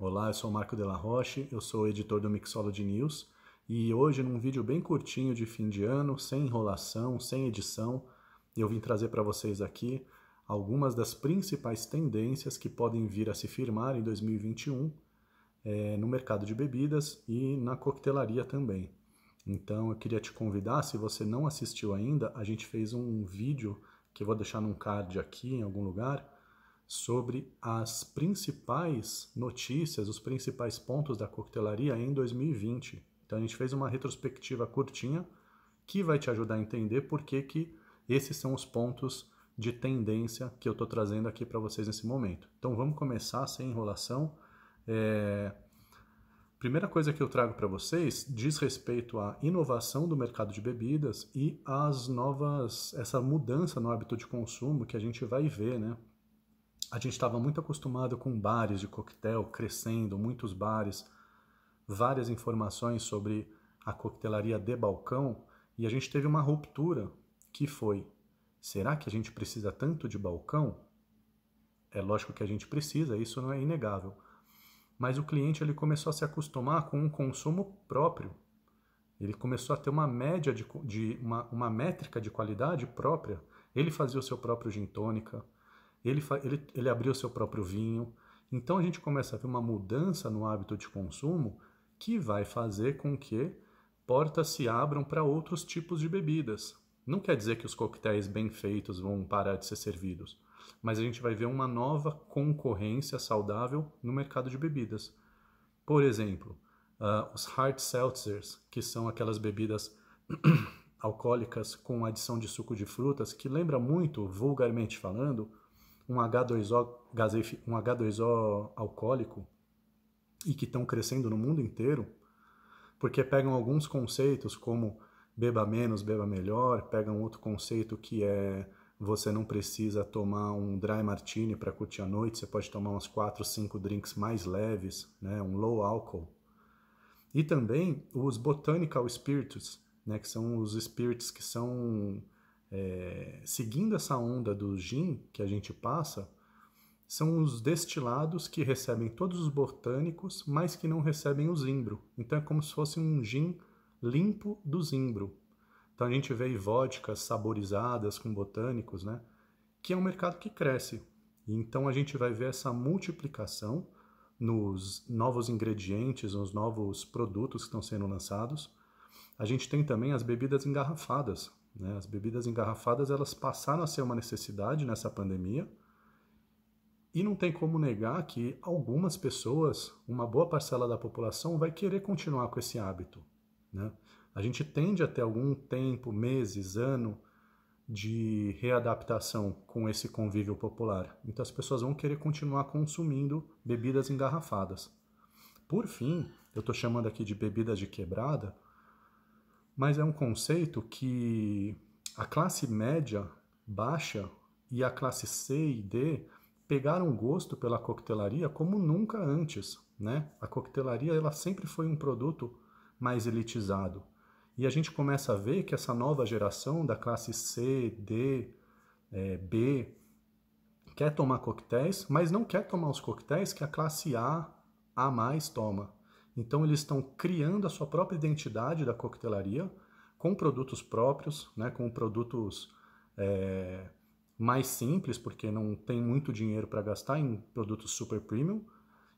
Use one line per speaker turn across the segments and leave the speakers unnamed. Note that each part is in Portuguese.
Olá, eu sou o Marco Della Roche, eu sou editor do Mixology News e hoje, num vídeo bem curtinho de fim de ano, sem enrolação, sem edição, eu vim trazer para vocês aqui algumas das principais tendências que podem vir a se firmar em 2021 no mercado de bebidas e na coquetelaria também. Então eu queria te convidar, se você não assistiu ainda, a gente fez um vídeo que eu vou deixar num card aqui em algum lugar, sobre as principais notícias, os principais pontos da coquetelaria em 2020. Então a gente fez uma retrospectiva curtinha que vai te ajudar a entender por que esses são os pontos de tendência que eu estou trazendo aqui para vocês nesse momento. Então vamos começar sem enrolação. Primeira coisa que eu trago para vocês diz respeito à inovação do mercado de bebidas e essa mudança no hábito de consumo que a gente vai ver, né? A gente estava muito acostumado com bares de coquetel crescendo, muitos bares, várias informações sobre a coquetelaria de balcão, e a gente teve uma ruptura que foi: será que a gente precisa tanto de balcão? É lógico que a gente precisa, isso não é inegável. Mas o cliente ele começou a se acostumar com um consumo próprio. Ele começou a ter uma média uma métrica de qualidade própria. Ele fazia o seu próprio gin tônica, ele abriu o seu próprio vinho. Então a gente começa a ver uma mudança no hábito de consumo que vai fazer com que portas se abram para outros tipos de bebidas. Não quer dizer que os coquetéis bem feitos vão parar de ser servidos, mas a gente vai ver uma nova concorrência saudável no mercado de bebidas. Por exemplo, os hard seltzers, que são aquelas bebidas alcoólicas com adição de suco de frutas, que lembra muito, vulgarmente falando, um H2O alcoólico, e que estão crescendo no mundo inteiro, porque pegam alguns conceitos como beba menos, beba melhor, pegam outro conceito que é você não precisa tomar um dry martini para curtir a noite, você pode tomar uns 4, 5 drinks mais leves, né, um low alcohol. E também os botanical spirits, né, que são os spirits que são seguindo essa onda do gin que a gente passa, são os destilados que recebem todos os botânicos, mas que não recebem o zimbro. Então é como se fosse um gin limpo do zimbro. Então a gente vê vodkas saborizadas com botânicos, né? Que é um mercado que cresce. Então a gente vai ver essa multiplicação nos novos ingredientes, nos novos produtos que estão sendo lançados. A gente tem também as bebidas engarrafadas, né? As bebidas engarrafadas elas passaram a ser uma necessidade nessa pandemia. E não tem como negar que algumas pessoas, uma boa parcela da população, vai querer continuar com esse hábito, né? A gente tende a ter algum tempo, meses, ano, de readaptação com esse convívio popular. Então as pessoas vão querer continuar consumindo bebidas engarrafadas. Por fim, eu estou chamando aqui de bebidas de quebrada, mas é um conceito que a classe média baixa e a classe C e D pegaram gosto pela coquetelaria como nunca antes, né? A coquetelaria ela sempre foi um produto mais elitizado. E a gente começa a ver que essa nova geração da classe C, D, B, quer tomar coquetéis, mas não quer tomar os coquetéis que a classe A mais toma. Então eles estão criando a sua própria identidade da coquetelaria com produtos próprios, né, com produtos mais simples, porque não tem muito dinheiro para gastar em produtos super premium,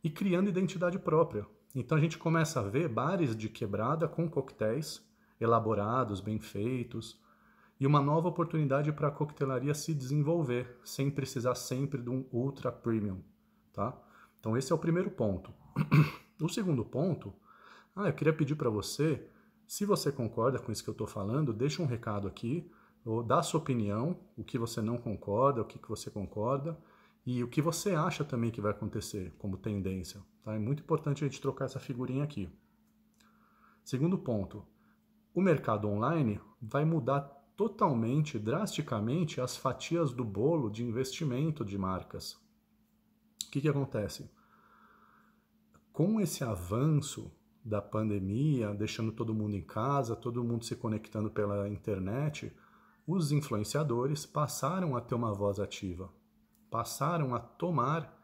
e criando identidade própria. Então a gente começa a ver bares de quebrada com coquetéis elaborados, bem feitos, e uma nova oportunidade para a coquetelaria se desenvolver, sem precisar sempre de um ultra premium, tá? Então esse é o primeiro ponto. O segundo ponto, eu queria pedir para você, se você concorda com isso que eu estou falando, deixa um recado aqui, ou dá a sua opinião, o que você não concorda, o que você concorda, e o que você acha também que vai acontecer como tendência. Tá? É muito importante a gente trocar essa figurinha aqui. Segundo ponto, o mercado online vai mudar totalmente, drasticamente, as fatias do bolo de investimento de marcas. O que acontece? Com esse avanço da pandemia, deixando todo mundo em casa, todo mundo se conectando pela internet, os influenciadores passaram a ter uma voz ativa, passaram a tomar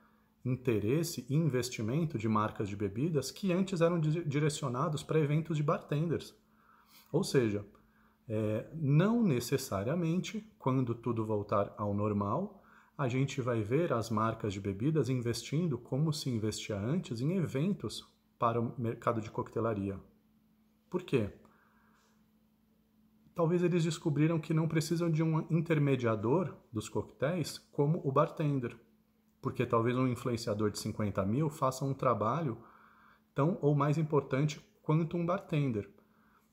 interesse e investimento de marcas de bebidas que antes eram direcionados para eventos de bartenders. Ou seja, não necessariamente, quando tudo voltar ao normal, a gente vai ver as marcas de bebidas investindo como se investia antes em eventos para o mercado de coquetelaria. Por quê? Talvez eles descobriram que não precisam de um intermediador dos coquetéis como o bartender, porque talvez um influenciador de 50 mil faça um trabalho tão ou mais importante quanto um bartender.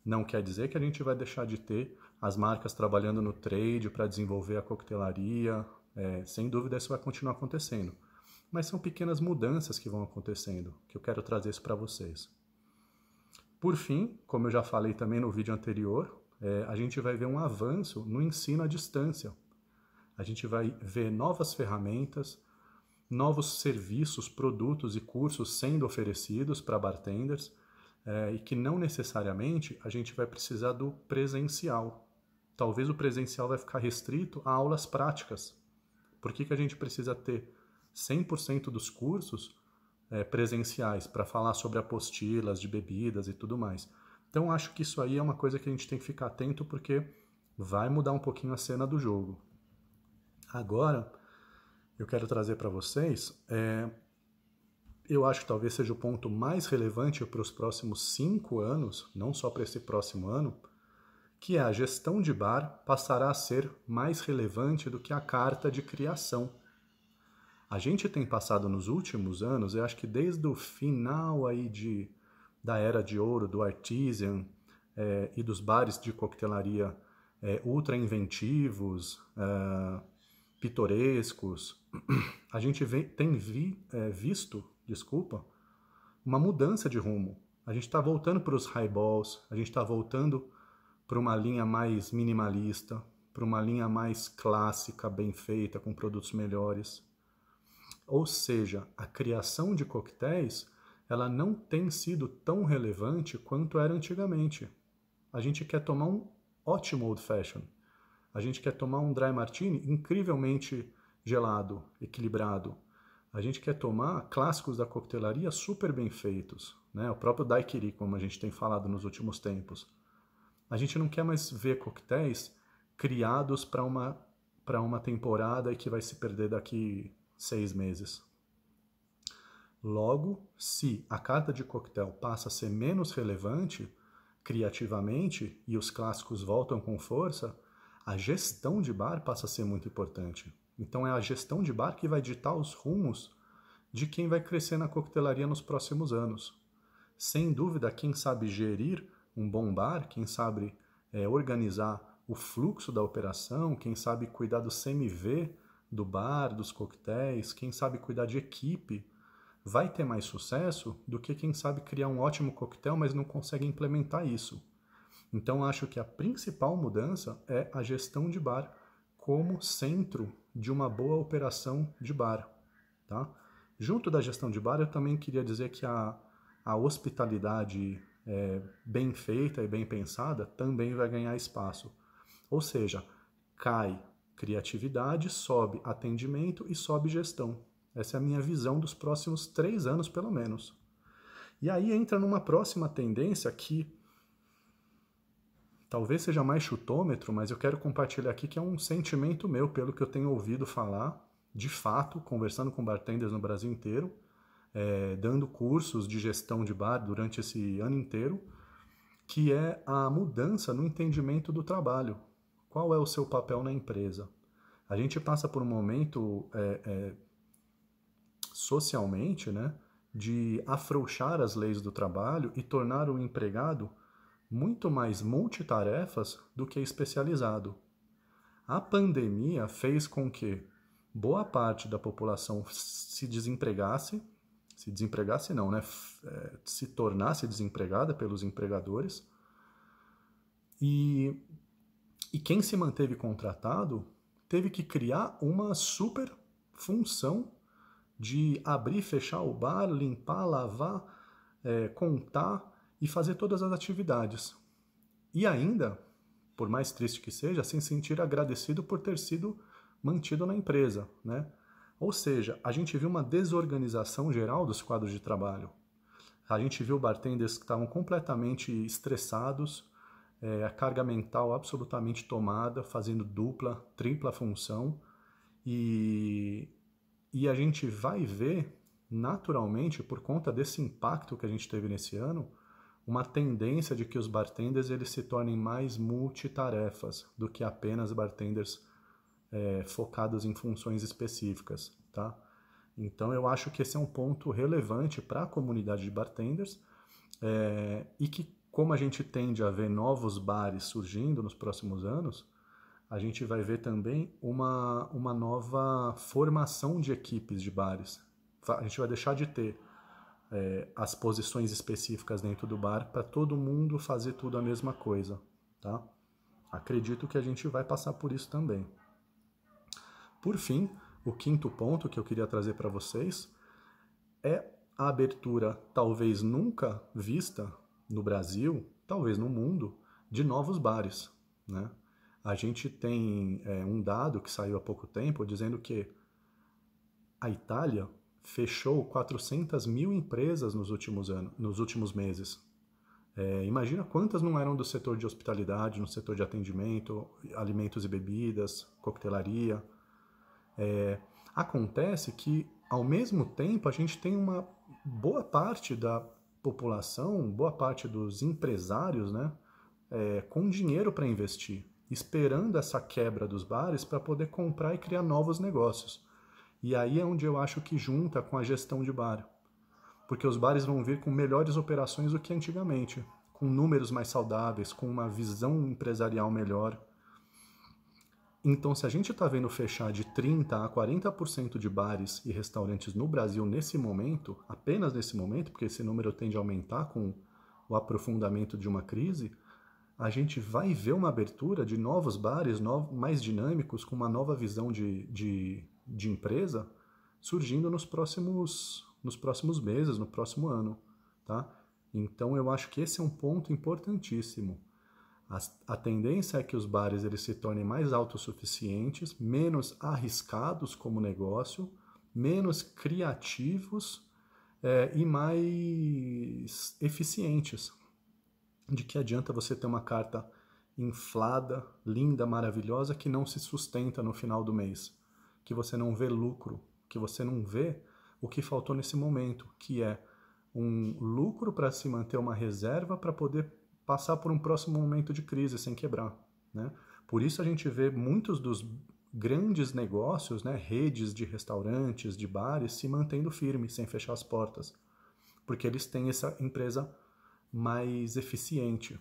Não quer dizer que a gente vai deixar de ter as marcas trabalhando no trade para desenvolver a coquetelaria. Sem dúvida isso vai continuar acontecendo. Mas são pequenas mudanças que vão acontecendo, que eu quero trazer isso para vocês. Por fim, como eu já falei também no vídeo anterior, a gente vai ver um avanço no ensino à distância. A gente vai ver novas ferramentas, novos serviços, produtos e cursos sendo oferecidos para bartenders, e que não necessariamente a gente vai precisar do presencial. Talvez o presencial vai ficar restrito a aulas práticas. Por que a gente precisa ter 100% dos cursos presenciais para falar sobre apostilas de bebidas e tudo mais? Então acho que isso aí é uma coisa que a gente tem que ficar atento, porque vai mudar um pouquinho a cena do jogo. Agora, eu quero trazer para vocês, eu acho que talvez seja o ponto mais relevante para os próximos 5 anos, não só para esse próximo ano, que a gestão de bar passará a ser mais relevante do que a carta de criação. A gente tem passado nos últimos anos, eu acho que desde o final aí da era de ouro, do artisan e dos bares de coquetelaria ultra inventivos, pitorescos, a gente tem visto, uma mudança de rumo. A gente está voltando para os highballs, a gente está voltando para uma linha mais minimalista, para uma linha mais clássica, bem feita, com produtos melhores. Ou seja, a criação de coquetéis, ela não tem sido tão relevante quanto era antigamente. A gente quer tomar um ótimo old fashion. A gente quer tomar um dry martini incrivelmente gelado, equilibrado. A gente quer tomar clássicos da coquetelaria super bem feitos, né? O próprio daiquiri, como a gente tem falado nos últimos tempos. A gente não quer mais ver coquetéis criados para uma temporada e que vai se perder daqui 6 meses. Logo, se a carta de coquetel passa a ser menos relevante criativamente e os clássicos voltam com força, a gestão de bar passa a ser muito importante. Então é a gestão de bar que vai ditar os rumos de quem vai crescer na coquetelaria nos próximos anos. Sem dúvida, quem sabe gerir um bom bar, quem sabe organizar o fluxo da operação, quem sabe cuidar do CMV do bar, dos coquetéis, quem sabe cuidar de equipe, vai ter mais sucesso do que quem sabe criar um ótimo coquetel, mas não consegue implementar isso. Então acho que a principal mudança é a gestão de bar como centro de uma boa operação de bar. Tá? Junto da gestão de bar, eu também queria dizer que a hospitalidade bem feita e bem pensada também vai ganhar espaço. Ou seja, cai criatividade, sobe atendimento e sobe gestão. Essa é a minha visão dos próximos 3 anos, pelo menos. E aí entra numa próxima tendência que talvez seja mais chutômetro, mas eu quero compartilhar aqui, que é um sentimento meu, pelo que eu tenho ouvido falar, de fato, conversando com bartenders no Brasil inteiro, dando cursos de gestão de bar durante esse ano inteiro, que é a mudança no entendimento do trabalho. Qual é o seu papel na empresa? A gente passa por um momento socialmente, né, de afrouxar as leis do trabalho e tornar o empregado muito mais multitarefas do que especializado. A pandemia fez com que boa parte da população se tornasse desempregada pelos empregadores, e quem se manteve contratado teve que criar uma super função de abrir e fechar o bar, limpar, lavar, contar e fazer todas as atividades. E ainda, por mais triste que seja, se sentir agradecido por ter sido mantido na empresa, né? Ou seja, a gente viu uma desorganização geral dos quadros de trabalho. A gente viu bartenders que estavam completamente estressados, a carga mental absolutamente tomada, fazendo dupla, tripla função. E a gente vai ver, naturalmente, por conta desse impacto que a gente teve nesse ano, uma tendência de que os bartenders eles se tornem mais multitarefas do que apenas bartenders focados em funções específicas, tá? Então eu acho que esse é um ponto relevante para a comunidade de bartenders e que, como a gente tende a ver novos bares surgindo nos próximos anos, a gente vai ver também uma nova formação de equipes de bares. A gente vai deixar de ter as posições específicas dentro do bar para todo mundo fazer tudo a mesma coisa, tá? Acredito que a gente vai passar por isso também. Por fim, o quinto ponto que eu queria trazer para vocês é a abertura, talvez nunca vista no Brasil, talvez no mundo, de novos bares, né? A gente tem um dado que saiu há pouco tempo dizendo que a Itália fechou 400 mil empresas nos últimos meses. Imagina quantas não eram do setor de hospitalidade, no setor de atendimento, alimentos e bebidas, coquetelaria. Acontece que, ao mesmo tempo, a gente tem uma boa parte da população, boa parte dos empresários, né, com dinheiro para investir, esperando essa quebra dos bares para poder comprar e criar novos negócios. E aí é onde eu acho que junta com a gestão de bar. Porque os bares vão vir com melhores operações do que antigamente, com números mais saudáveis, com uma visão empresarial melhor. Então, se a gente está vendo fechar de 30% a 40% de bares e restaurantes no Brasil nesse momento, apenas nesse momento, porque esse número tende a aumentar com o aprofundamento de uma crise, a gente vai ver uma abertura de novos bares mais dinâmicos, com uma nova visão de empresa surgindo nos próximos meses, no próximo ano, tá? Então eu acho que esse é um ponto importantíssimo. A tendência é que os bares eles se tornem mais autossuficientes, menos arriscados como negócio, menos criativos e mais eficientes. De que adianta você ter uma carta inflada, linda, maravilhosa, que não se sustenta no final do mês, que você não vê lucro, que você não vê o que faltou nesse momento, que é um lucro para se manter uma reserva para poder passar por um próximo momento de crise sem quebrar, né? Por isso a gente vê muitos dos grandes negócios, né, redes de restaurantes, de bares, se mantendo firmes, sem fechar as portas, porque eles têm essa empresa mais eficiente.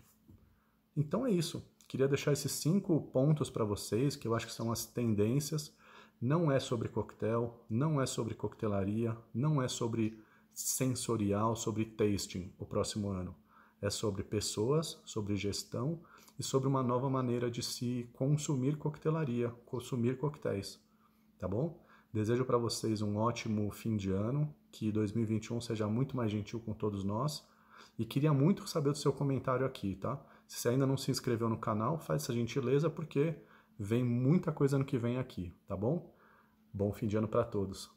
Então é isso. Queria deixar esses 5 pontos para vocês, que eu acho que são as tendências. Não é sobre coquetel, não é sobre coquetelaria, não é sobre sensorial, sobre tasting o próximo ano. É sobre pessoas, sobre gestão e sobre uma nova maneira de se consumir coquetelaria, consumir coquetéis. Tá bom? Desejo para vocês um ótimo fim de ano, que 2021 seja muito mais gentil com todos nós. E queria muito saber do seu comentário aqui, tá? Se você ainda não se inscreveu no canal, faz essa gentileza, porque vem muita coisa ano que vem aqui, tá bom? Bom fim de ano para todos.